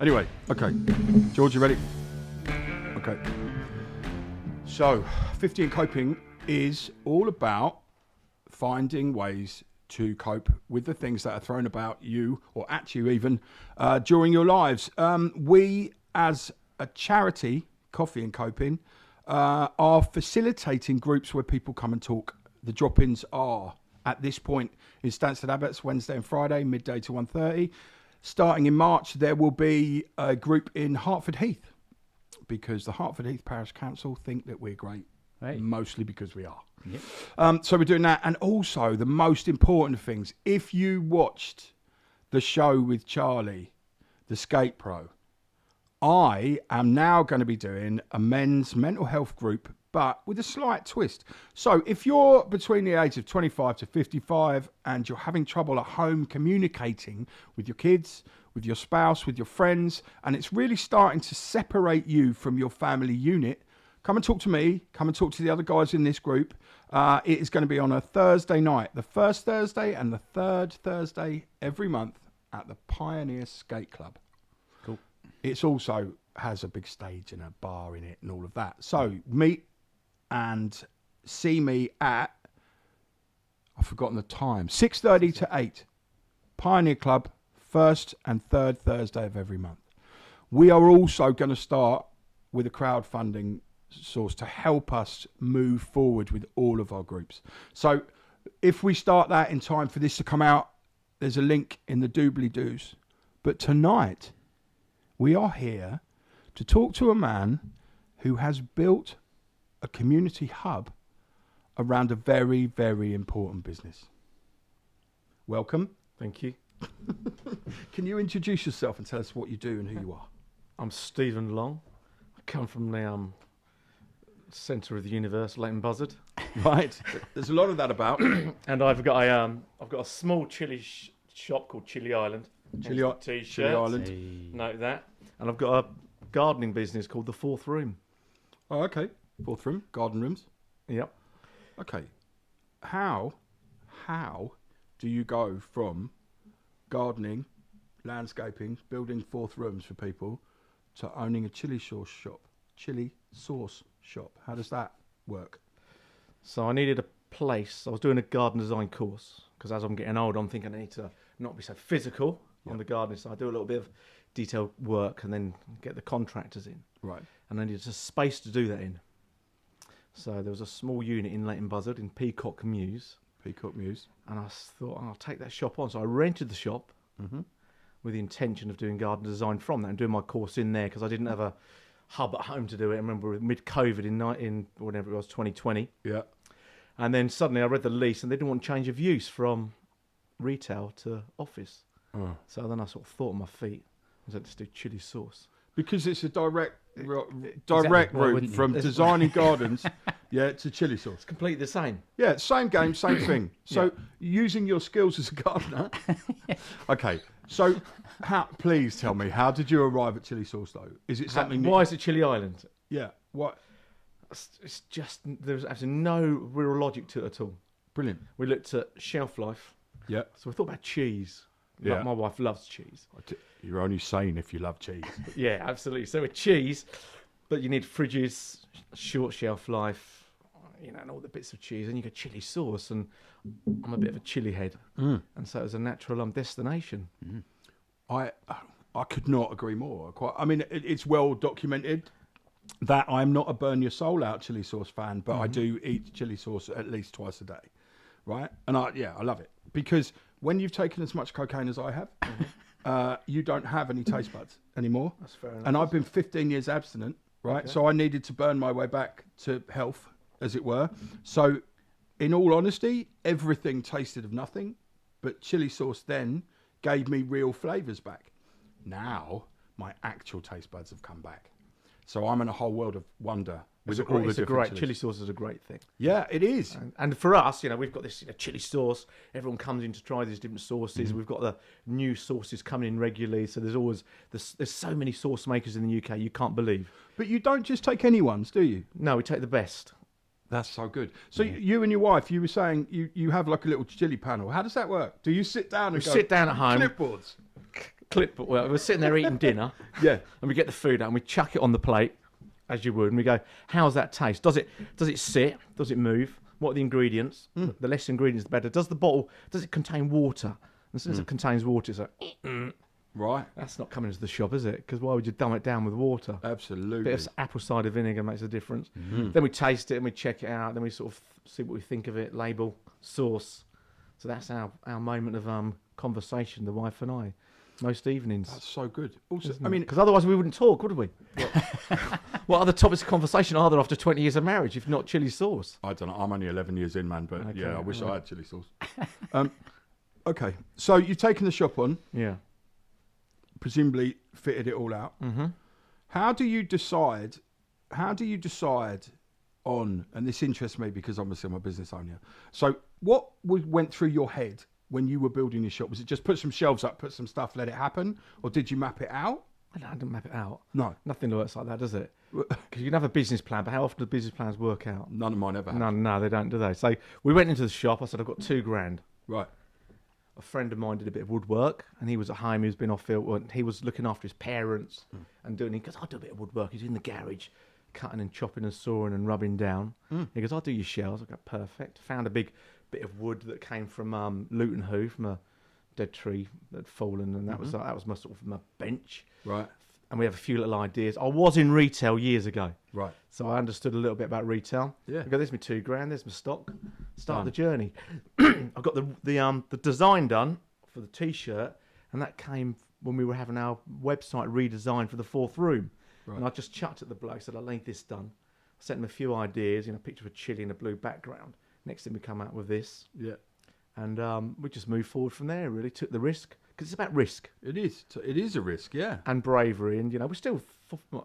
Anyway, okay. George, you ready? Okay. So, 50 and coping is all about finding ways to cope with the things that are thrown about you or at you even during your lives. We, as a charity, Coffee and Coping, are facilitating groups where people come and talk. The drop-ins are, at this point, in Stansted Abbots, Wednesday and Friday, midday to 1:30. Starting in March, there will be a group in Hertford Heath, because the Hertford Heath Parish Council think that we're great, mostly because we are. Yep. So we're doing that. And also, the most important things, if you watched the show with Charlie, the Skate Pro, I am now going to be doing a men's mental health group, but with a slight twist. So if you're between the age of 25 to 55 and you're having trouble at home communicating with your kids, with your spouse, with your friends, and it's really starting to separate you from your family unit, come and talk to me. Come and talk to the other guys in this group. It is going to be on a Thursday night, the first Thursday and the third Thursday every month at the Pioneer Skate Club. Cool. It's also has a big stage and a bar in it and all of that. So meet and see me at, I've forgotten the time, 6:30 to 8. Pioneer Club, first and third Thursday of every month. We are also going to start with a crowdfunding source to help us move forward with all of our groups. So if we start that in time for this to come out, there's a link in the doobly-doos. But tonight, we are here to talk to a man who has built a community hub around a very, very important business. Welcome. Thank you. Can you introduce yourself and tell us what you do and who you are? I'm Stephen Long. I come from the centre of the universe, Leighton Buzzard. Right. There's a lot of that about. And I've got a small chili shop called Chilli Island. T-shirt. Chilli Island. Hey. Note that. And I've got a gardening business called The Fourth Room. Oh, okay. Fourth room, garden rooms. Yep. Okay. How do you go from gardening, landscaping, building fourth rooms for people to owning a chili sauce shop? How does that work? So I needed a place. I was doing a garden design course because as I'm getting old, I'm thinking I need to not be so physical on the gardening side. I do a little bit of detailed work and then get the contractors in. Right. And I needed a space to do that in. So there was a small unit in Leighton Buzzard in Peacock Mews. And I thought, I'll take that shop on. So I rented the shop with the intention of doing garden design from that and doing my course in there because I didn't have a hub at home to do it. I remember mid-COVID in whatever it was, 2020. Yeah. And then suddenly I read the lease and they didn't want change of use from retail to office. Oh. So then I sort of thought on my feet, I said, let's do chili sauce. Because it's a direct route from designing gardens to chili sauce. It's completely the same. Yeah, same game, same thing. So using your skills as a gardener. Okay, so please tell me, how did you arrive at chili sauce though? Is it something... Why is it Chilli Island? Yeah, what? It's just, there's absolutely no real logic to it at all. Brilliant. We looked at shelf life. Yeah. So we thought about cheese. Yeah. Like my wife loves cheese. You're only sane if you love cheese. Yeah, absolutely. So with cheese, but you need fridges, short shelf life, and all the bits of cheese. And you get chili sauce, and I'm a bit of a chili head. And so it was a natural destination. I could not agree more. It's well documented that I'm not a burn your soul out chili sauce fan, but I do eat chili sauce at least twice a day. Right? And I love it. Because when you've taken as much cocaine as I have, you don't have any taste buds anymore. That's fair enough. And I've been 15 years abstinent, right? Okay. So I needed to burn my way back to health, as it were. So in all honesty, everything tasted of nothing, but chili sauce then gave me real flavours back. Now, my actual taste buds have come back. So I'm in a whole world of wonder. Chili sauce is a great thing. Yeah, it is. And for us, we've got this chili sauce. Everyone comes in to try these different sauces. We've got the new sauces coming in regularly. So there's so many sauce makers in the UK you can't believe. But you don't just take any ones, do you? No, we take the best. That's so good. So you and your wife, you were saying you have like a little chili panel. How does that work? Do you sit down and sit down at home? Clipboards. Well, we're sitting there eating dinner. Yeah. And we get the food out and we chuck it on the plate, as you would, and we go, how's that taste? Does it sit? Does it move? What are the ingredients? The less ingredients, the better. Does it contain water? And as soon as it contains water, it's like, Right. that's not coming into the shop, is it? Because why would you dumb it down with water? Absolutely. Bit of apple cider vinegar makes a difference. Then we taste it and we check it out. Then we sort of see what we think of it, label, source. So that's our moment of conversation, the wife and I, most evenings. That's so good. Also, Isn't I mean, because otherwise we wouldn't talk, would we? What other topics of conversation are there after 20 years of marriage, if not chili sauce? I don't know. I'm only 11 years in, man, but Okay, yeah, I wish right. I had chili sauce. Okay, so you've taken the shop on, Yeah. presumably fitted it all out. Mm-hmm. How do you decide on, and this interests me because obviously I'm a business owner. So what went through your head when you were building your shop? Was it just put some shelves up, put some stuff, let it happen? Or did you map it out? I didn't map it out. No. Nothing works like that, does it? Because you can have a business plan, but how often do business plans work out? None of mine ever have. No, they don't, do they? So we went into the shop. I said, I've got $2,000. Right. A friend of mine did a bit of woodwork, and he was at home. He was been off field. He was looking after his parents and doing. He goes, "I'll do a bit of woodwork." He's in the garage, cutting and chopping and sawing and rubbing down. He goes, "I'll do your shelves." I go, "Perfect." Found a big bit of wood that came from Luton Hoo, from a dead tree that had fallen, and that was my sort of my bench. Right. And we have a few little ideas. I was in retail years ago, Right. so I understood a little bit about retail. Yeah. I go, "There's my $2,000. There's my stock. Start Done. the journey." I got the design done for the T-shirt, and that came when we were having our website redesigned for the 4th room. Right. And I just chucked at the bloke, said, "I need this done." I sent him a few ideas, a picture of a chili in a blue background. Next thing we come out with this, Yeah. and we just moved forward from there. Really took the risk, because it's about risk It is. It is a risk. Yeah. and bravery, and we're still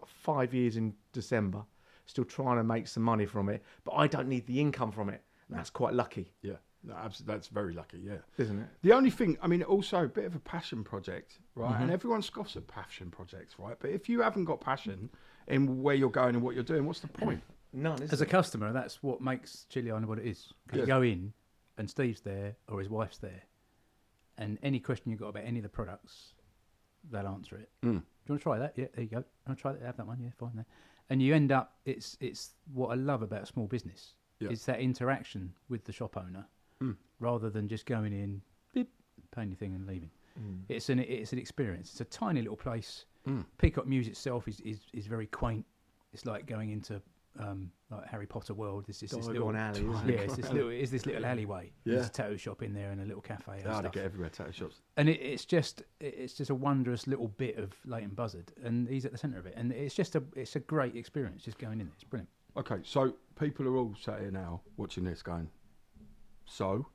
5 years in December, still trying to make some money from it, but I don't need the income from it. And that's quite lucky, Yeah. No, absolutely. That's very lucky. Yeah. isn't it? The only thing, I mean, also a bit of a passion project, right? And everyone scoffs at passion projects, right? But if you haven't got passion in where you're going and what you're doing, what's the point? None, is As a it? customer, that's what makes Chilli Island what it is. 'Cause Yeah. You go in, and Steve's there, or his wife's there, and any question you've got about any of the products, they'll answer it. Do you want to try that? Yeah, there you go. Want to try that? Have that one? Yeah, fine. There. And you end up, it's what I love about a small business. Yeah. It's that interaction with the shop owner, rather than just going in, beep, paying your thing and leaving. It's an experience. It's a tiny little place. Peacock Mews itself is very quaint. It's like going into like Harry Potter world. It's just this little alley, isn't yeah, it? it's this little alleyway. Yeah. There's a tattoo shop in there and a little cafe and They stuff. get everywhere, tattoo shops. And it's just a wondrous little bit of Leighton Buzzard, and he's at the centre of it. And it's a great experience just going in there. It's brilliant. Okay, so people are all sat here now watching this going, so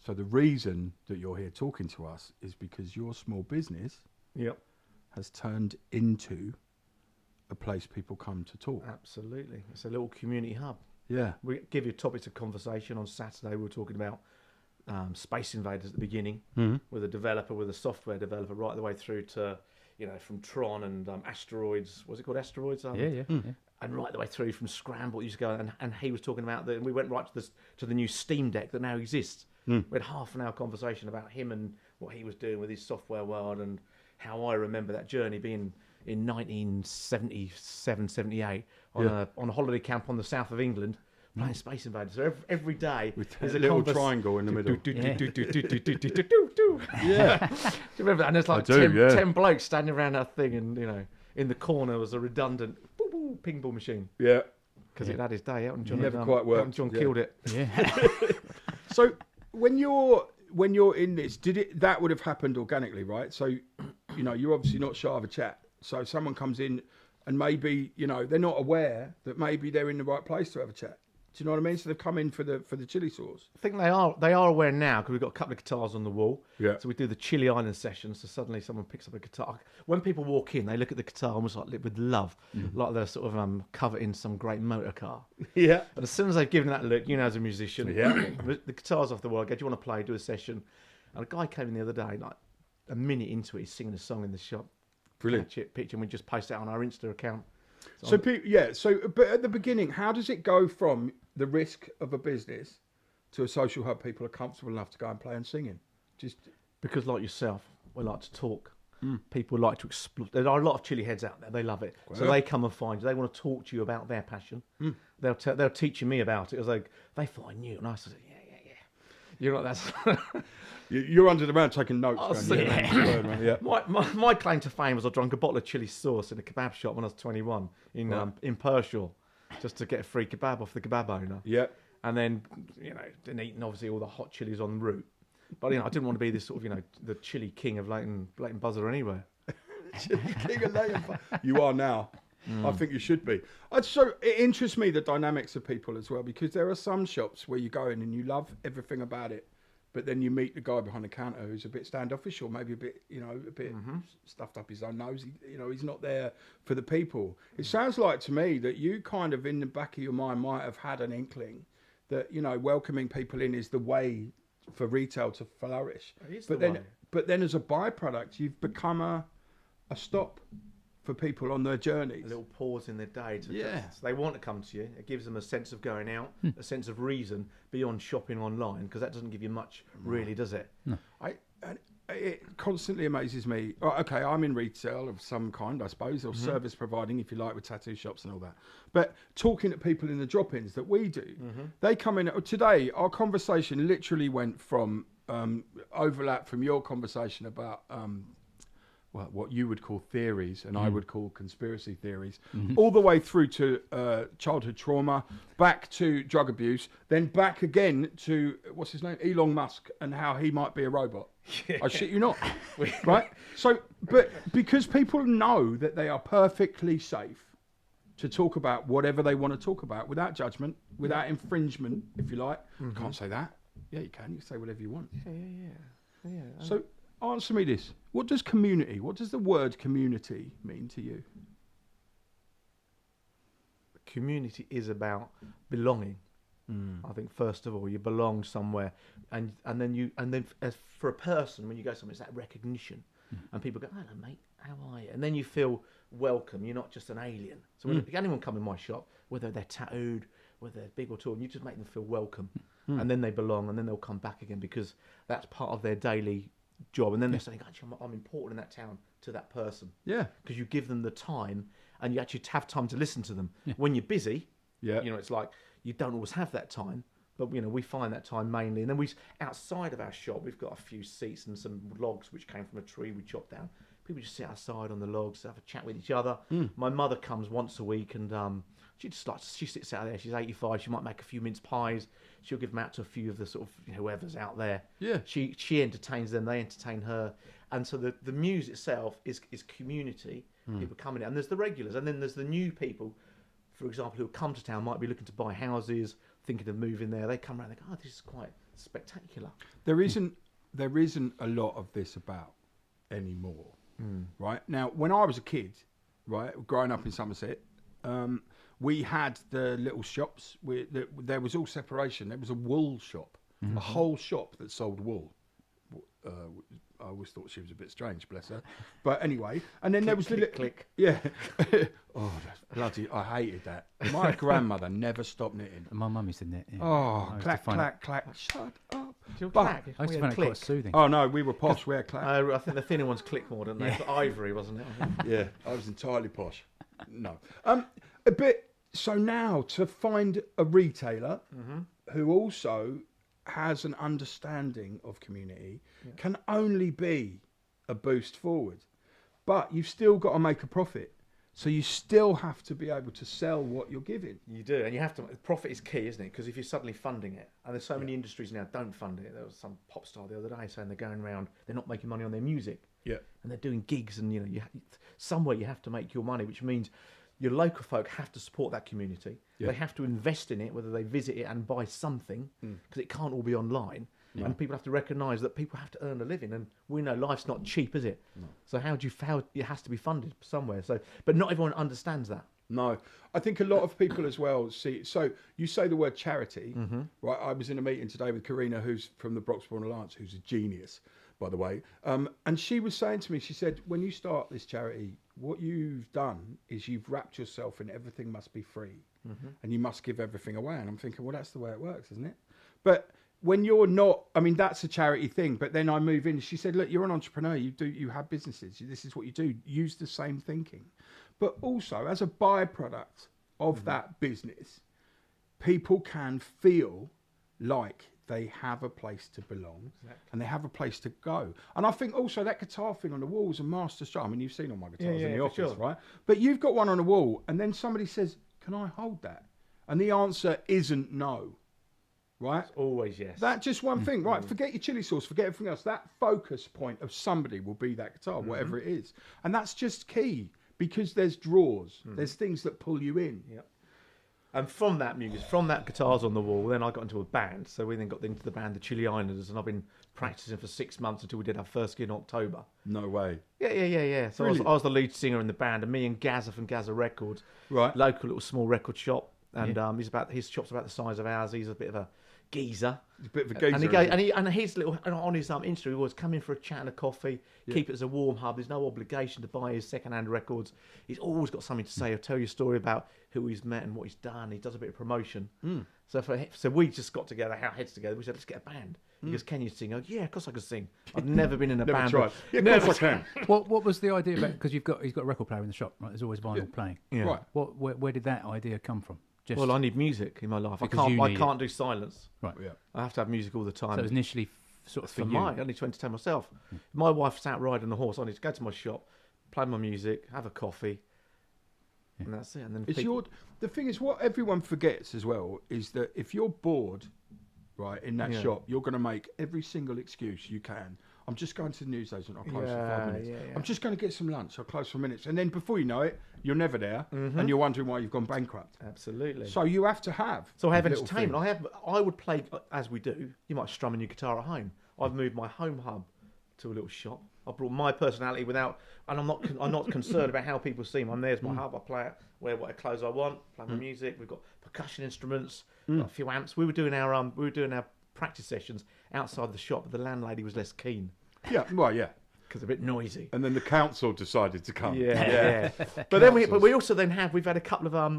the reason that you're here talking to us is because your small business Yep, has turned into a place people come to talk. absolutely. It's a little community hub. Yeah. We give you topics of conversation. On Saturday, we were talking about Space Invaders at the beginning, with a developer, with a software developer, right the way through to, from Tron and Asteroids. Was it called Asteroids? Yeah. And right the way through from Scramble, you just go, and he was talking about and we went right to the new Steam Deck that now exists. We had half an hour conversation about him and what he was doing with his software world, and how I remember that journey being in 1977, 78 on a holiday camp on the south of England, playing Space Invaders. So every day With there's a little triangle in the middle. Yeah. Do you remember that? And there's like I do, 10 blokes standing around that thing, and in the corner was a redundant ping ball machine, Yeah. because it had his day. Elton John Never had, quite worked, Elton John yeah. killed it. Yeah. So when you're in this, that would have happened organically, right? So, you're obviously not shy of a chat. So if someone comes in and maybe, they're not aware that maybe they're in the right place to have a chat. Do you know what I mean? So they've come in for the chili sauce. I think they are aware now, because we've got a couple of guitars on the wall. Yeah. So we do the Chilli Island session. So suddenly someone picks up a guitar. When people walk in, they look at the guitar almost like with love, like they're sort of coveting some great motor car. Yeah. But as soon as they've given that look, as a musician, Yeah. the guitar's off the wall. I go, "Do you want to play? Do a session?" And a guy came in the other day, like a minute into it, he's singing a song in the shop. Brilliant. Picture, and we just post it on our Insta account. So, but at the beginning, how does it go from the risk of a business to a social hub people are comfortable enough to go and play and singing? Just Because like yourself, we like to talk. people like to explore. There are a lot of chili heads out there. They love it. Well. So they come and find you. They want to talk to you about their passion. They'll teach me about it. It was like, they find you. And I said, yeah. You're not that. You're under the round taking notes. Yeah. My claim to fame was I drank a bottle of chili sauce in a kebab shop when I was 21 in Pershore, just to get a free kebab off the kebab owner. Yeah. And then, then eating obviously all the hot chilies en route. But, I didn't want to be this sort of, the chili king of Leighton Buzzard or anywhere. Chili king of Leighton Buzzard. You are now. I think you should be. So it interests me, the dynamics of people as well, because there are some shops where you go in and you love everything about it, but then you meet the guy behind the counter who's a bit standoffish or maybe a bit, stuffed up his own nose. He's not there for the people. It sounds like to me that you kind of in the back of your mind might have had an inkling that, welcoming people in is the way for retail to flourish. But then as a byproduct, you've become a stop for people on their journeys. A little pause in their day. So they want to come to you. It gives them a sense of going out, a sense of reason beyond shopping online, because that doesn't give you much, really, does it? No. It constantly amazes me. Okay, I'm in retail of some kind, I suppose, or service providing, if you like, with tattoo shops and all that. But talking to people in the drop-ins that we do, they come in. Today, our conversation literally went from overlap from your conversation about what you would call theories and I would call conspiracy theories, all the way through to childhood trauma, back to drug abuse, then back again to, what's his name, Elon Musk, and how he might be a robot. I shit you not. Right? So, but because people know that they are perfectly safe to talk about whatever they want to talk about without judgment, without infringement, if you like. Can't say that. Yeah, you can. You can say whatever you want. Yeah. So answer me this. What does the word community mean to you? Community is about belonging. I think first of all you belong somewhere, and then as for a person, when you go somewhere, it's that recognition, and people go, "Hello, mate, how are you?" And then you feel welcome. You're not just an alien. So when anyone come in my shop, whether they're tattooed, whether they're big or tall, and you just make them feel welcome, and then they belong, and then they'll come back again because that's part of their daily job. And then they're saying, "Actually, I'm important in that town to that person." Yeah, because you give them the time, and you actually have time to listen to them. When you're busy, it's like you don't always have that time. But we find that time mainly, and then outside of our shop, we've got a few seats and some logs which came from a tree we chopped down. People just sit outside on the logs, have a chat with each other. My mother comes once a week, and she sits out there. She's 85. She might make a few mince pies. She'll give them out to a few of the sort of whoever's out there. Yeah. She entertains them. They entertain her, and so the muse itself is community. People coming in, and there's the regulars, and then there's the new people. For example, who come to town, might be looking to buy houses, thinking of moving there. They come around, they go, "Oh, this is quite spectacular." There isn't a lot of this about anymore, right? Now, when I was a kid, right, growing up in Somerset, we had the little shops. There was all separation. There was a wool shop, a whole shop that sold wool. I always thought she was a bit strange, bless her. But anyway, and then there was the click. Yeah. Oh, that's bloody! I hated that. My grandmother never stopped knitting. My mum used to knit. Yeah. Oh, clack, clack, clack. Shut up. I used to find it quite soothing. Oh no, we were posh. We had clack. I think the thinner ones click more, don't they? Yeah. Ivory, wasn't it? Yeah, I was entirely posh. No. A bit. So now to find a retailer who also has an understanding of community can only be a boost forward. But you've still got to make a profit. So you still have to be able to sell what you're giving. You do, and you have to. Profit is key, isn't it? Because if you're suddenly funding it, and there's so many industries now don't fund it. There was some pop star the other day saying they're going around, they're not making money on their music. Yeah. And they're doing gigs, and somewhere you have to make your money, which means your local folk have to support that community. Yeah. They have to invest in it, whether they visit it and buy something, because it can't all be online. Yeah. And people have to recognise that people have to earn a living, and we know life's not cheap, is it? No. So how it has to be funded somewhere. So, but not everyone understands that. No, I think a lot of people as well see. So you say the word charity, right? I was in a meeting today with Karina, who's from the Broxbourne Alliance, who's a genius, by the way. And she was saying to me, she said, when you start this charity, what you've done is you've wrapped yourself in everything must be free, and you must give everything away. And I'm thinking, well, that's the way it works, isn't it? But when you're not, I mean, that's a charity thing, but then I move in. She said, look, you're an entrepreneur. You have businesses. This is what you do. Use the same thinking. But also, as a byproduct of that business, people can feel like they have a place to belong and they have a place to go. And I think also that guitar thing on the wall is a masterstroke. I mean, you've seen all my guitars in the office, right? But you've got one on the wall and then somebody says, can I hold that? And the answer isn't no, right? It's always yes. That just one thing, right? Forget your chili sauce, forget everything else. That focus point of somebody will be that guitar, whatever it is. And that's just key because there's draws. There's things that pull you in. Yep. And from that music, from that guitars on the wall, then I got into a band. So we then got into the band, the Chilli Islanders, and I've been practicing for 6 months until we did our first gig in October. No way. Yeah. So Really? I was the lead singer in the band, and me and Gazza from Gazza Records, Right. local little small record shop, and his shop's about the size of ours. He's a bit of a geezer. He's a bit of a geezer. And he goes, and his little on his Insta, he always come in for a chat and a coffee, keep it as a warm hub. There's no obligation to buy his second-hand records. He's always got something to say. He'll tell you a story about who he's met and what he's done. He does a bit of promotion. So we just got together, our heads together. We said, let's get a band. He goes, can you sing? I go, yeah, of course I can sing. I've never been in a Never band. tried. Yeah, of course I can. What was the idea about? Because he's got a record player in the shop, right? There's always vinyl playing. Yeah. Right. Where did that idea come from? Just Well, I need music in my life. I Because you need can't do silence. right. Yeah. I have to have music all the time. So it was initially sort of for for you. I need to entertain myself. My wife's out riding a horse. I need to go to my shop, play my music, have a coffee, and that's it. And then It's the thing is, what everyone forgets as well is that if you're bored, right, in that shop, you're going to make every single excuse you can. I'm just going to the newsagent. I'll close for 5 minutes. I'm just going to get some lunch. I'll close for minutes. And then before you know it, you're never there, and you're wondering why you've gone bankrupt. Absolutely. So you have to have. So I have little entertainment. things. I would play as we do. You might strum in your guitar at home. I've moved my home hub to a little shop. I brought my personality without, and I'm not concerned about how people see me. There's my hub. I play it, wear what clothes I want, play my music. We've got percussion instruments, got a few amps. We were doing our practice sessions outside the shop, but the landlady was less keen. Yeah, well, yeah. Because a bit noisy. And then the council decided to come. Yeah. But then we've had a couple of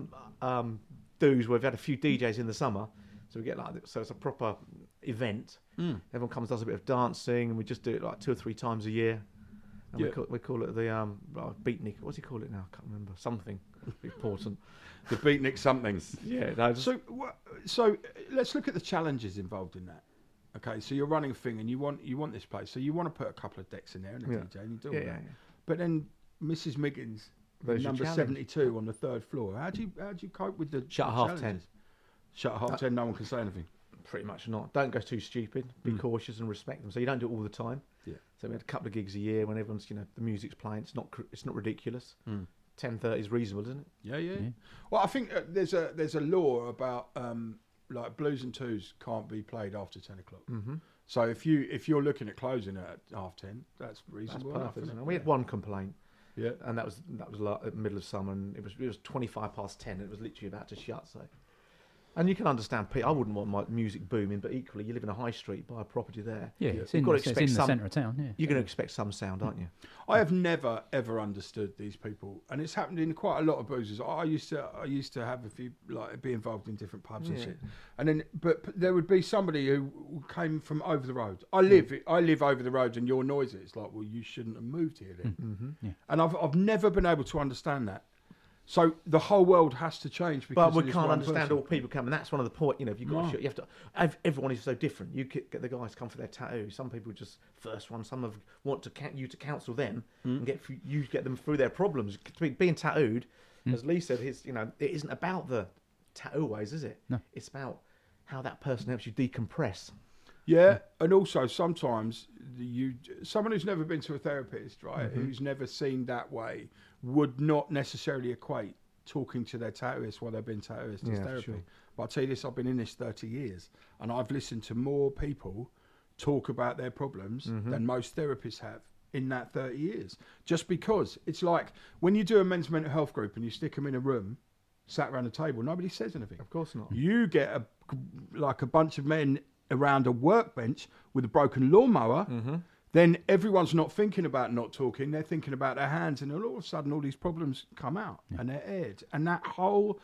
do's where we've had a few DJs in the summer, so we get so it's a proper event. Everyone comes, does a bit of dancing, and we just do it like 2 or 3 times a year. And we call it the beatnik. What's he call it now? I can't remember. Something important. The beatnik somethings. Yeah. No, So let's look at the challenges involved in that. Okay, so you're running a thing and you want this place, so you want to put a couple of decks in there and a DJ and you do all that. But then Mrs. Miggins, number 72 on the 3rd floor. How do you cope with the Shut at half 10? Shut at half 10. No one can say anything. Pretty much not. Don't go too stupid. Be cautious and respect them. So you don't do it all the time. Yeah. So we had a couple of gigs a year when everyone's the music's playing. It's not ridiculous. 10:30 is reasonable, isn't it? Yeah. Well, I think there's a law about like blues and twos can't be played after 10 o'clock. So if you're looking at closing at half 10, that's reasonable. That's perfect, isn't it? We had one complaint. Yeah. And that was like at the middle of summer, and it was 25 past 10, and it was literally about to shut. So, and you can understand, Pete. I wouldn't want my music booming, but equally, you live in a high street, buy a property there. Yeah, it's in the centre of town. Yeah, you're going to expect some sound, aren't you? I have never ever understood these people, and it's happened in quite a lot of boozers. I used to have a few, like, be involved in different pubs and shit, and then but there would be somebody who came from over the road. I live over the road, and you're noisy. It's like, well, you shouldn't have moved here then. And I've never been able to understand that. So the whole world has to change. Because but we can't understand all people come, and that's one of the point. If you've got a shot, you have to. Everyone is so different. You get the guys come for their tattoo. Some people just first one. Some want you to counsel them and get them through their problems. Being tattooed, as Lee said, it isn't about the tattoo ways, is it? No. It's about how that person helps you decompress. Yeah, and also sometimes someone who's never been to a therapist, right, who's never seen that way, would not necessarily equate talking to their tattooist while they've been tattooist as therapy. Sure. But I'll tell you this, I've been in this 30 years, and I've listened to more people talk about their problems than most therapists have in that 30 years. Just because it's like when you do a men's mental health group and you stick them in a room, sat around a table, nobody says anything. Of course not. You get a bunch of men around a workbench with a broken lawnmower, then everyone's not thinking about not talking, they're thinking about their hands, and all of a sudden all these problems come out and they're aired, and that whole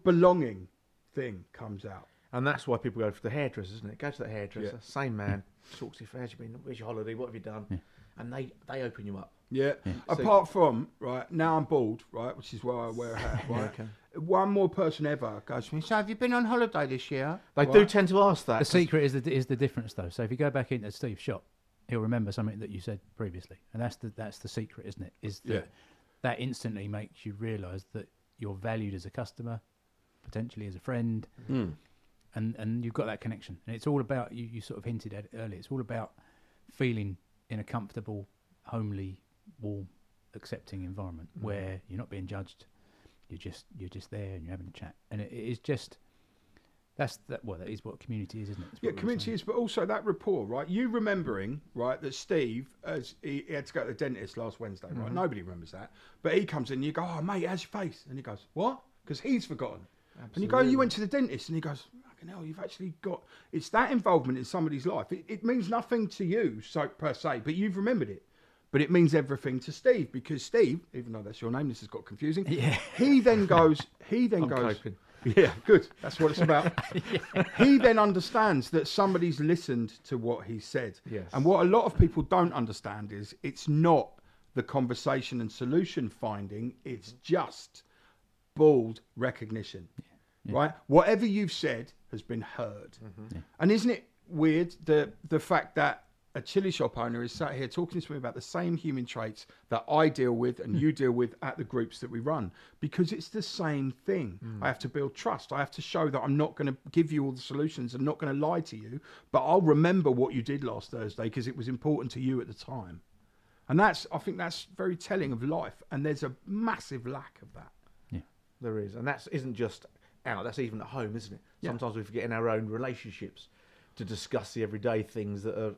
belonging thing comes out. And that's why people go for the hairdresser, isn't it? Go to the hairdresser, same man, talks to you, how's you been? Where's your holiday? What have you done? Yeah. And they open you up. Yeah. Apart from, right, now I'm bald, right, which is why I wear a hat, right? Okay. One more person ever goes to me, so have you been on holiday this year? They do tend to ask that. The secret is the difference, though. So if you go back into Steve's shop, he'll remember something that you said previously, and that's the secret, isn't it? Is that that instantly makes you realise that you're valued as a customer, potentially as a friend, and you've got that connection. And it's all about you sort of hinted at it earlier. It's all about feeling in a comfortable, homely, warm, accepting environment where you're not being judged. You're just there and you're having a chat, and it is just. That is what community is, isn't it? Yeah, community is, but also that rapport, right? You remembering, right, that Steve, he had to go to the dentist last Wednesday, right? Nobody remembers that. But he comes in and you go, oh, mate, how's your face? And he goes, what? Because he's forgotten. Absolutely. And you go, you went to the dentist. And he goes, fucking hell, you've actually got... It's that involvement in somebody's life. It means nothing to you, per se, but you've remembered it. But it means everything to Steve, because Steve, even though that's your name, this has got confusing, he then goes... Coping. Yeah, good. That's what it's about. He then understands that somebody's listened to what he said. Yes. And what a lot of people don't understand is it's not the conversation and solution finding, it's just bald recognition. Yeah. Right? Whatever you've said has been heard. And isn't it weird the fact that a chili shop owner is sat here talking to me about the same human traits that I deal with and you deal with at the groups that we run, because it's the same thing. I have to build trust. I have to show that I'm not going to give you all the solutions. I'm not going to lie to you, but I'll remember what you did last Thursday because it was important to you at the time. And I think that's very telling of life. And there's a massive lack of that. Yeah, there is. And that isn't just out. That's even at home, isn't it? Yeah. Sometimes we forget in our own relationships to discuss the everyday things that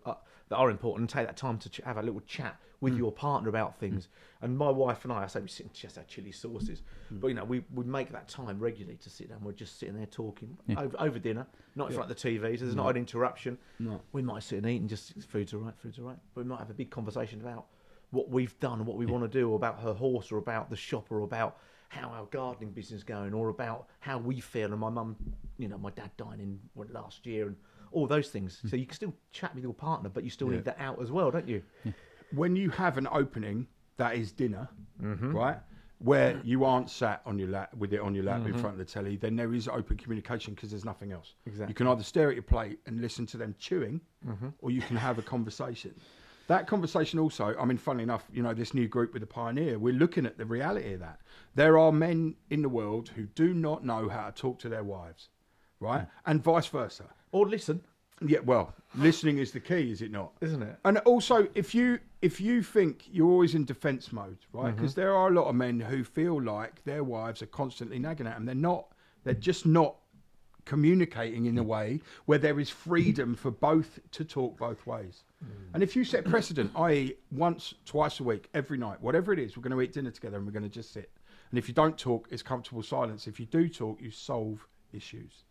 are important, and take that time to have a little chat with your partner about things. And my wife and I say we sit and just have chili sauces, but we make that time regularly to sit down. We're just sitting there talking over dinner, not in front of the TV, so there's not an interruption. No. We might sit and eat and just food's all right. But we might have a big conversation about what we've done and what we want to do, or about her horse, or about the shop, or about how our gardening business is going, or about how we feel. And my mum, my dad died in last year, and all those things. So you can still chat with your partner, but you still need that out as well, don't you? Yeah. When you have an opening that is dinner, right, where you aren't sat on your lap with it on your lap in front of the telly, then there is open communication because there's nothing else. Exactly. You can either stare at your plate and listen to them chewing, or you can have a conversation. That conversation also, funnily enough, this new group with the Pioneer, we're looking at the reality of that. There are men in the world who do not know how to talk to their wives, right? And vice versa. Or listen. Yeah, well, listening is the key, is it not? Isn't it? And also, if you think you're always in defence mode, right? Because there are a lot of men who feel like their wives are constantly nagging at them. They're just not communicating in a way where there is freedom for both to talk both ways. And if you set precedent, i.e. once, twice a week, every night, whatever it is, we're going to eat dinner together and we're going to just sit. And if you don't talk, it's comfortable silence. If you do talk, you solve issues.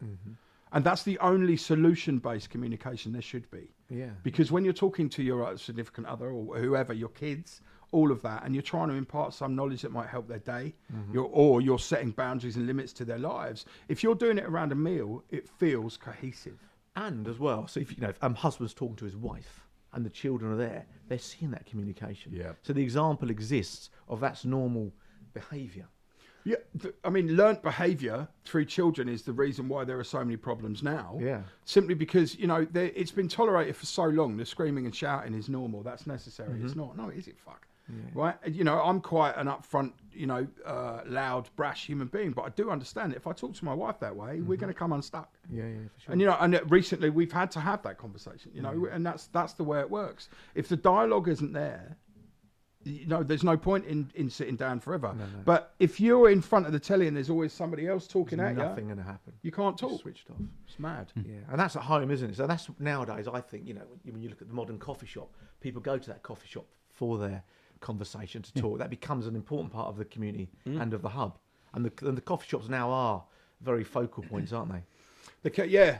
And that's the only solution-based communication there should be. Yeah. Because when you're talking to your significant other or whoever, your kids, all of that, and you're trying to impart some knowledge that might help their day, you're setting boundaries and limits to their lives. If you're doing it around a meal, it feels cohesive. And as well, so if husband's talking to his wife and the children are there, they're seeing that communication. Yeah. So the example exists of that's normal behaviour. Yeah, learnt behaviour through children is the reason why there are so many problems now. Yeah. Simply because, it's been tolerated for so long. The screaming and shouting is normal. That's necessary. It's not. No, is it? Fuck. Yeah. Right? I'm quite an upfront, loud, brash human being, but I do understand that if I talk to my wife that way, we're going to come unstuck. Yeah, for sure. And, recently we've had to have that conversation, and that's the way it works. If the dialogue isn't there, there's no point in sitting down forever. No. But if you're in front of the telly and there's always somebody else talking at you, nothing going to happen. You can't talk. It's switched off. It's mad. Yeah, and that's at home, isn't it? So that's nowadays. I think when you look at the modern coffee shop, people go to that coffee shop for their conversation to talk. That becomes an important part of the community and of the hub. And the coffee shops now are very focal points, aren't they? Yeah.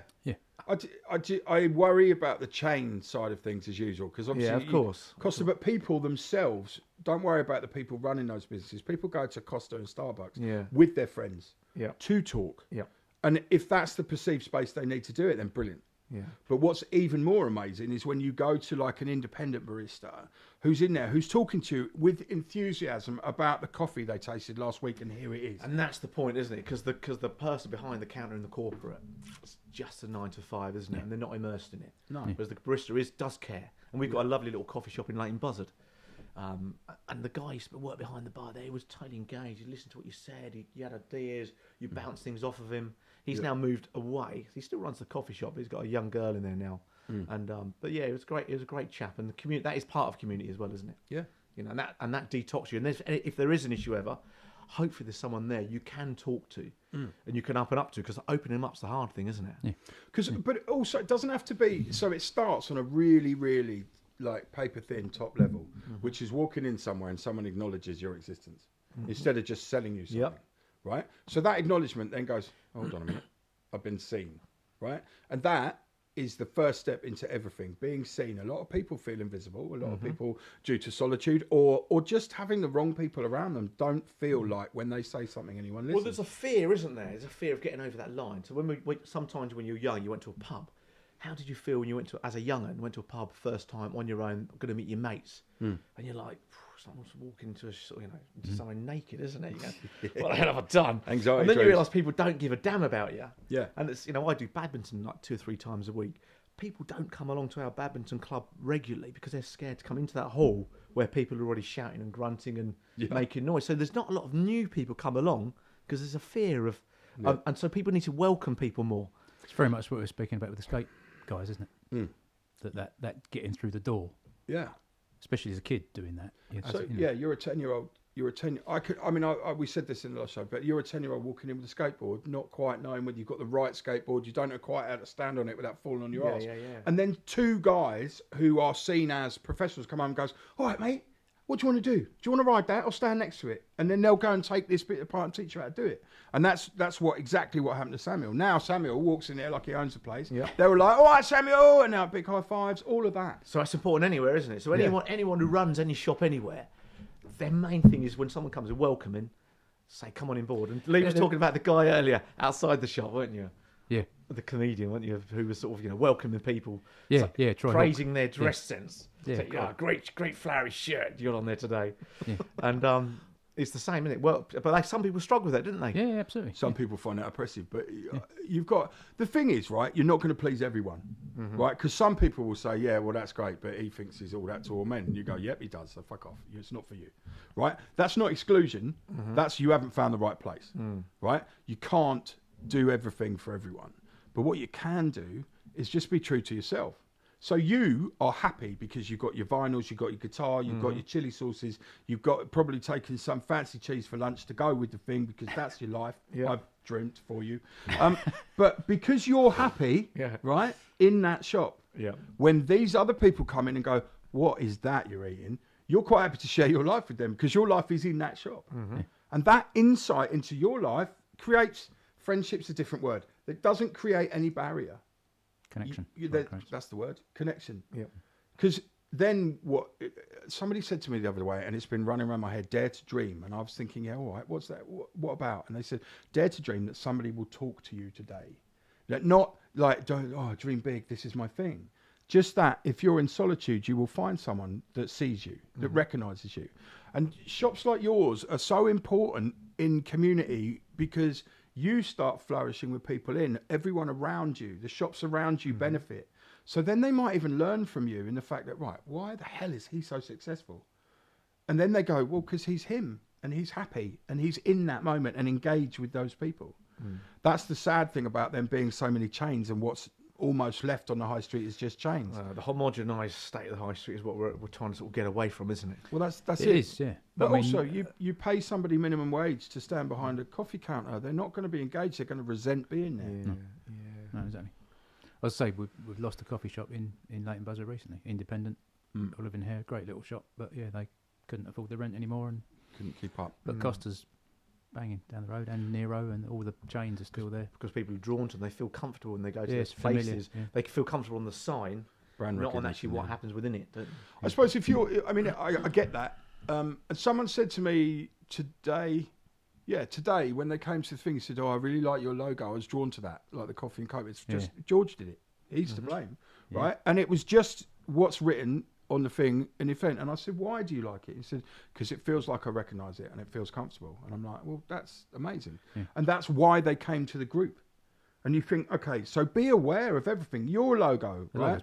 I worry about the chain side of things as usual, because obviously, of course, Costa, but people themselves don't worry about the people running those businesses. People go to Costa and Starbucks with their friends to talk. Yeah. And if that's the perceived space they need to do it, then brilliant. Yeah. But what's even more amazing is when you go to like an independent barista who's in there, who's talking to you with enthusiasm about the coffee they tasted last week, and here it is. And that's the point, isn't it? Because the person behind the counter in the corporate, it's just a 9 to 5, isn't it? And they're not immersed in it. No. Whereas the barista does care. And we've got a lovely little coffee shop in Leighton Buzzard. And the guy used to work behind the bar there. He was totally engaged. He listened to what you said. He had ideas. You bounced things off of him. He's now moved away. He still runs the coffee shop. He's got a young girl in there now. And but yeah, it was great. It was a great chap. And the community, that is part of community as well, isn't it? Yeah. You know, and that detox you. And if there is an issue ever, hopefully there's someone there you can talk to and you can up and up to, because opening them up's the hard thing, isn't it? Yeah. But also it doesn't have to be. So it starts on a really, really like paper thin top level, which is walking in somewhere and someone acknowledges your existence instead of just selling you something. Right. So that acknowledgement then goes, hold on a minute, I've been seen. Right. And that is the first step into everything, being seen. A lot of people feel invisible. A lot of people, due to solitude or just having the wrong people around them, don't feel like when they say something, anyone listens. Well, there's a fear, isn't there? There's a fear of getting over that line. So sometimes when you were young, you went to a pub. How did you feel when you went to, as a young'un, went to a pub first time on your own, going to meet your mates, and you're like, someone's walking into into somewhere naked, isn't it? You go, what the hell have I done? Anxiety. And then you realise people don't give a damn about you. Yeah. And it's, I do badminton like 2 or 3 times a week. People don't come along to our badminton club regularly because they're scared to come into that hall where people are already shouting and grunting and making noise. So there's not a lot of new people come along because there's a fear of, and so people need to welcome people more. It's very much what we were speaking about with the skate guys, isn't it? That getting through the door. Yeah. Especially as a kid doing that. So you're a 10-year-old. You're a 10. We said this in the last show, but you're a 10-year-old walking in with a skateboard, not quite knowing whether you've got the right skateboard. You don't know quite how to stand on it without falling on your ass. Yeah. And then 2 guys who are seen as professionals come on and goes, all right, mate, what do you want to do? Do you want to ride that or stand next to it? And then they'll go and take this bit apart and teach you how to do it. And that's exactly what happened to Samuel. Now Samuel walks in there like he owns the place. Yeah. They were like, all right, Samuel, and now big high fives, all of that. So that's important anywhere, isn't it? So anyone who runs any shop anywhere, their main thing is when someone comes and welcoming, say, come on in board. And Lee was talking about the guy earlier outside the shop, weren't you? Yeah. The comedian, weren't you? Who was sort of, welcoming people. Yeah, praising their dress sense. Yeah. So, great flowery shirt you got on there today. Yeah. And it's the same, isn't it? Well, but some people struggle with that, didn't they? Yeah, absolutely. Some people find that oppressive, but you've got, the thing is, right, you're not going to please everyone, right? Because some people will say, yeah, well, that's great, but he thinks he's all that to all men. And you go, yep, he does, so fuck off. It's not for you, right? That's not exclusion. That's you haven't found the right place, right? You can't do everything for everyone. But what you can do is just be true to yourself. So you are happy because you've got your vinyls, you've got your guitar, you've got your chili sauces, you've got probably taken some fancy cheese for lunch to go with the thing because that's your life. I've dreamt for you. But because you're happy, right, in that shop, when these other people come in and go, what is that you're eating? You're quite happy to share your life with them because your life is in that shop. And that insight into your life creates, friendship's a different word, that doesn't create any barrier. Connection. That's the word. Connection. Yeah. Because then what somebody said to me the other way, and it's been running around my head, dare to dream. And I was thinking, yeah, all right, what's that? What about? And they said, dare to dream that somebody will talk to you today. Not like, dream big, this is my thing. Just that if you're in solitude, you will find someone that sees you, that recognises you. And shops like yours are so important in community because you start flourishing with people in, everyone around you, the shops around you benefit. So then they might even learn from you in the fact that, right, why the hell is he so successful? And then they go, well, because he's him and he's happy and he's in that moment and engaged with those people. That's the sad thing about them being so many chains, and what's almost left on the high street is just chains. The homogenised state of the high street is what we're trying to sort of get away from, isn't it? Well, that's it. It is, yeah. But also, you pay somebody minimum wage to stand behind a coffee counter. They're not going to be engaged. They're going to resent being there. No, exactly. I was say we've lost a coffee shop in Leighton Buzzard recently. Independent, Olive in Hair, great little shop, but yeah, they couldn't afford the rent anymore and couldn't keep up. But Costa's banging down the road, and Nero, and all the chains are still there because people are drawn to them. They feel comfortable when they go to those places. Yeah. They feel comfortable on the sign, not on actually what happens within it. I suppose if you're, I get that. And someone said to me today, Yeah, today when they came to the thing, he said, "Oh, I really like your logo. I was drawn to that, like the coffee and coke." It's just George did it. He's to blame, right? And it was just what's written on the thing in the event. And I said, "Why do you like it?" He said, "Because it feels like I recognise it and it feels comfortable." And I'm like, "Well, that's amazing." Yeah. And that's why they came to the group. And you think, okay, so be aware of everything. Your logo, right?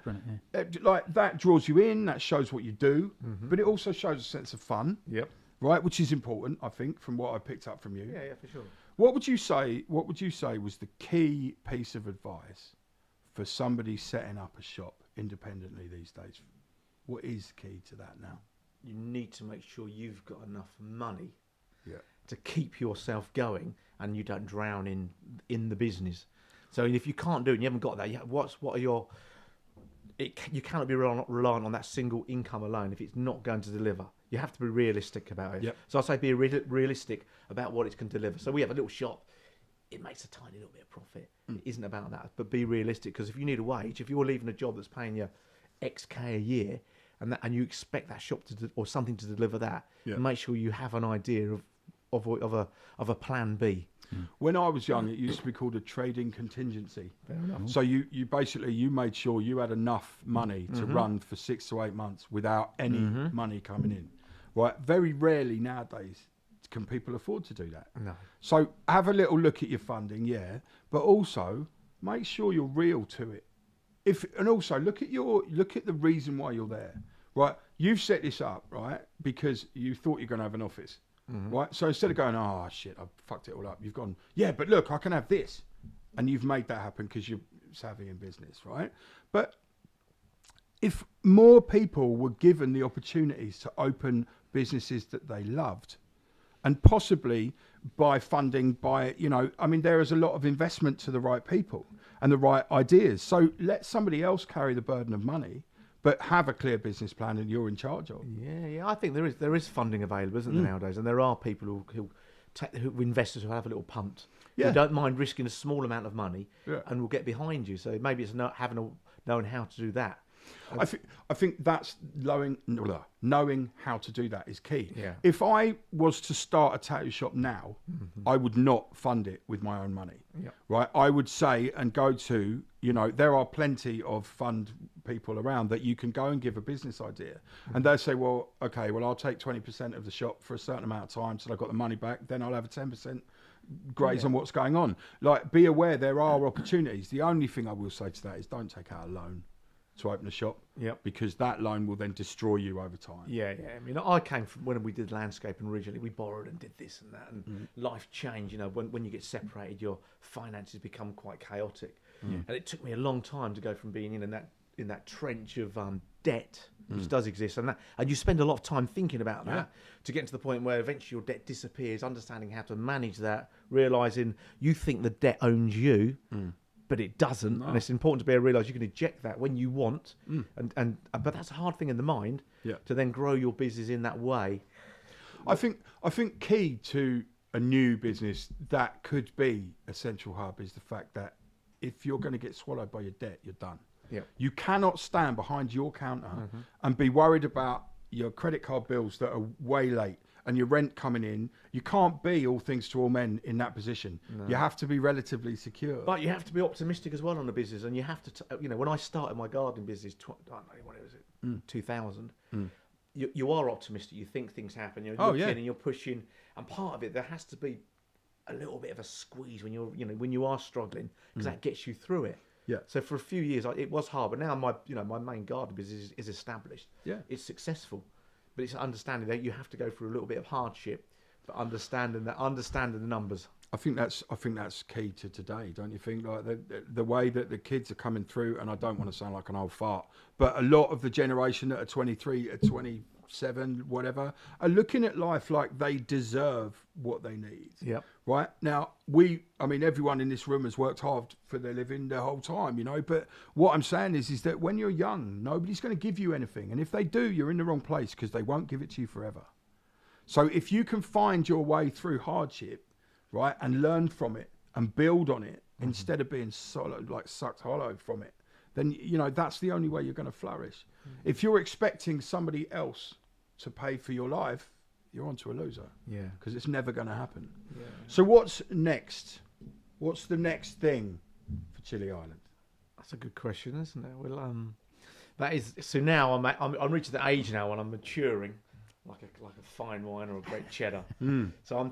Like that draws you in. That shows what you do, but it also shows a sense of fun. Yep. Right, which is important, I think, from what I picked up from you. Yeah, for sure. What would you say was the key piece of advice for somebody setting up a shop independently these days? What is key to that now? You need to make sure you've got enough money to keep yourself going, and you don't drown in the business. So if you can't do it, and you haven't got that. You cannot be reliant on that single income alone if it's not going to deliver. You have to be realistic about it. Yep. So I say be realistic about what it can deliver. So we have a little shop. It makes a tiny little bit of profit. It isn't about that. But be realistic, because if you need a wage, if you're leaving a job that's paying you XK a year, and you expect that shop or something to deliver that, make sure you have an idea of a plan B. When I was young, it used to be called a trading contingency. Fair enough. So you basically made sure you had enough money to run for 6 to 8 months without any money coming in. Right? Very rarely nowadays can people afford to do that. No. So have a little look at your funding, but also make sure you're real to it. And also look at the reason why you're there. Right? You've set this up, right? Because you thought you're going to have an office. Right, so instead of going, "Oh shit, I fucked it all up," you've gone, "Yeah, but look, I can have this," and you've made that happen because you're savvy in business, right? But if more people were given the opportunities to open businesses that they loved, and possibly by funding, there is a lot of investment to the right people and the right ideas. So let somebody else carry the burden of money, but have a clear business plan and you're in charge of. Yeah. I think there is funding available, isn't there, nowadays? And there are people who investors who have a little punt. Who don't mind risking a small amount of money and will get behind you. So maybe it's knowing how to do that. I think that's knowing how to do that is key. Yeah. If I was to start a tattoo shop now, I would not fund it with my own money. Yep. Right? I would say and go to, there are plenty of fund people around that you can go and give a business idea. And they'll say, well, okay, I'll take 20% of the shop for a certain amount of time till I've got the money back. Then I'll have a 10% graze on what's going on. Like, be aware there are opportunities. The only thing I will say to that is don't take out a loan to open a shop, because that loan will then destroy you over time. Yeah. I mean, I came from when we did landscaping originally. We borrowed and did this and that, and life changed. When you get separated, your finances become quite chaotic, and it took me a long time to go from being in that trench of debt, which does exist, and you spend a lot of time thinking about that to get to the point where eventually your debt disappears. Understanding how to manage that, realizing you think the debt owns you. But it doesn't, and it's important to be able to realise you can eject that when you want, but that's a hard thing in the mind to then grow your business in that way. I think key to a new business that could be a central hub is the fact that if you're going to get swallowed by your debt, you're done. Yeah. You cannot stand behind your counter and be worried about your credit card bills that are way late and your rent coming in. You can't be all things to all men in that position. No. You have to be relatively secure. But you have to be optimistic as well on the business, and you have to, when I started my gardening business, 2000, you are optimistic. You think things happen. You're looking and you're pushing, and part of it there has to be a little bit of a squeeze when when you are struggling, because that gets you through it. Yeah. So for a few years it was hard, but now my main garden business is established. Yeah. It's successful. But it's understanding that you have to go through a little bit of hardship, but understanding the numbers. I think that's key to today, don't you think? Like the way that the kids are coming through, and I don't want to sound like an old fart, but a lot of the generation that are 23, 27, whatever, are looking at life like they deserve what they need. Yeah. Right now, everyone in this room has worked hard for their living their whole time, But what I'm saying is that when you're young, nobody's going to give you anything, and if they do, you're in the wrong place because they won't give it to you forever. So if you can find your way through hardship, right, and learn from it and build on it instead of being sucked hollow from it, then that's the only way you're going to flourish. If you're expecting somebody else to pay for your life, you're onto a loser. Yeah. Because it's never going to happen. Yeah. So what's next? What's the next thing for Chilli Island? That's a good question, isn't it? Well, that is. So now I'm reaching the age now when I'm maturing, like a fine wine or a great cheddar. So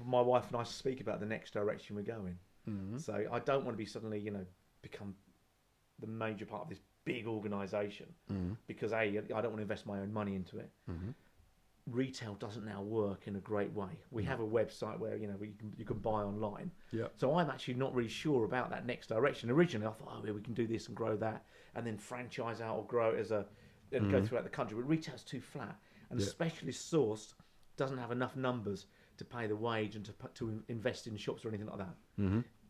my wife and I speak about the next direction we're going. So I don't want to be suddenly, become the major part of this big organisation because I don't want to invest my own money into it. Retail doesn't now work in a great way. We have a website where you can buy online. Yeah. So I'm actually not really sure about that next direction. Originally, I thought, we can do this and grow that, and then franchise out or grow it and go throughout the country. But retail's too flat, and the specialist source doesn't have enough numbers to pay the wage and to invest in shops or anything like that.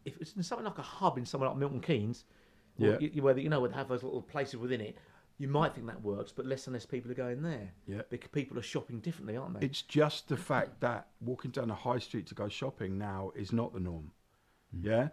If it's in something like a hub in somewhere like Milton Keynes, where they have those little places within it, you might think that works, but less and less people are going there. Yeah. Because people are shopping differently, aren't they? It's just the fact that walking down a high street to go shopping now is not the norm. Yeah,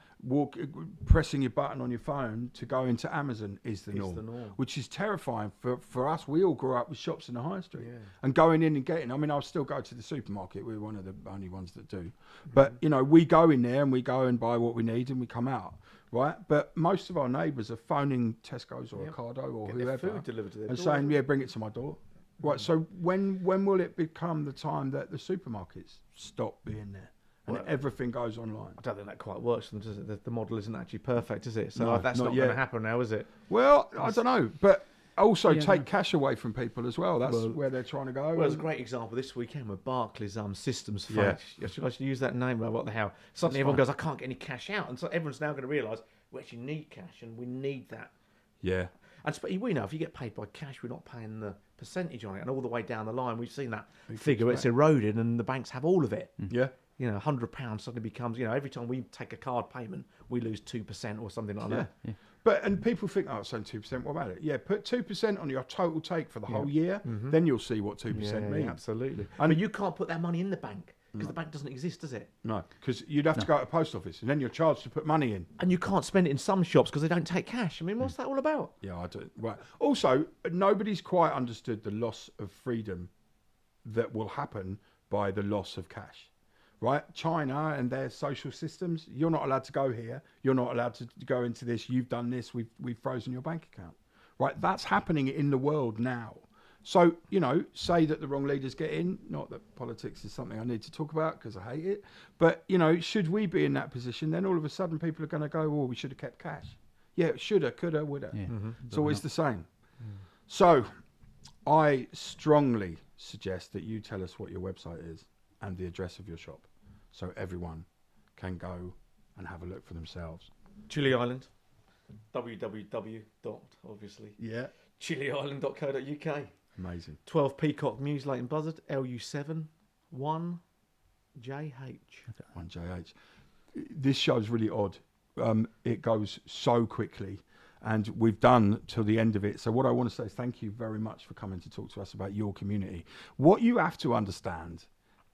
pressing your button on your phone to go into Amazon is the norm, which is terrifying for us. We all grew up with shops in the high street and going in and getting. I mean, I'll still go to the supermarket. We're one of the only ones that do. But we go in there and we go and buy what we need and we come out, right? But most of our neighbours are phoning Tesco's or Ocado or whoever food delivered to their and door, saying, bring it to my door. Right. So when will it become the time that the supermarkets stop being there? And everything goes online. I don't think that quite works for them, does it? The model isn't actually perfect, is it? So that's not going to happen now, is it? Well, I don't know. But also take cash away from people as well. That's where they're trying to go. Well, there's a great example this weekend with Barclays systems fund. I should use that name. Well, what the hell? Suddenly everyone goes, I can't get any cash out. And so everyone's now going to realise we actually need cash and we need that. Yeah. And we know if you get paid by cash, we're not paying the percentage on it. And all the way down the line, we've seen that figure. It's eroded and the banks have all of it. Yeah. £100 suddenly becomes, every time we take a card payment, we lose 2% or something like that. Yeah. And people think, it's only 2%, what about it? Yeah, put 2% on your total take for the whole year, then you'll see what 2% means. Yeah, absolutely. But you can't put that money in the bank because the bank doesn't exist, does it? No, because you'd have to go to the post office and then you're charged to put money in. And you can't spend it in some shops because they don't take cash. I mean, what's that all about? Yeah, I do. Right. Also, nobody's quite understood the loss of freedom that will happen by the loss of cash. Right, China and their social systems. You're not allowed to go here. You're not allowed to go into this. You've done this. We've frozen your bank account. Right, that's happening in the world now. So say that the wrong leaders get in. Not that politics is something I need to talk about because I hate it. But should we be in that position, then all of a sudden people are going to go, "Oh, we should have kept cash." Yeah, shoulda, coulda, woulda. Yeah. It's always the same. So, I strongly suggest that you tell us what your website is and the address of your shop, so everyone can go and have a look for themselves. Chilli Island, www.obviously chilliisland.co.uk. Amazing. 12 Peacock Mews, Leighton Buzzard, LU7 1JH. 1JH. This show's really odd. It goes so quickly, and we've done till the end of it. So what I want to say is thank you very much for coming to talk to us about your community. What you have to understand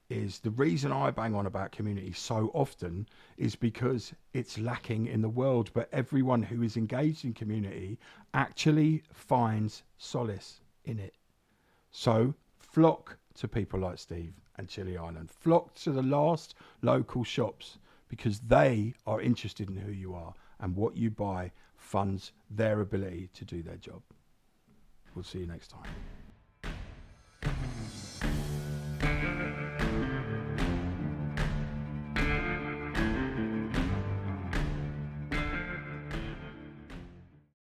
is the reason I bang on about community so often is because it's lacking in the world, but everyone who is engaged in community actually finds solace in it. So flock to people like Steve and Chilli Island. Flock to the last local shops because they are interested in who you are, and what you buy funds their ability to do their job. We'll see you next time.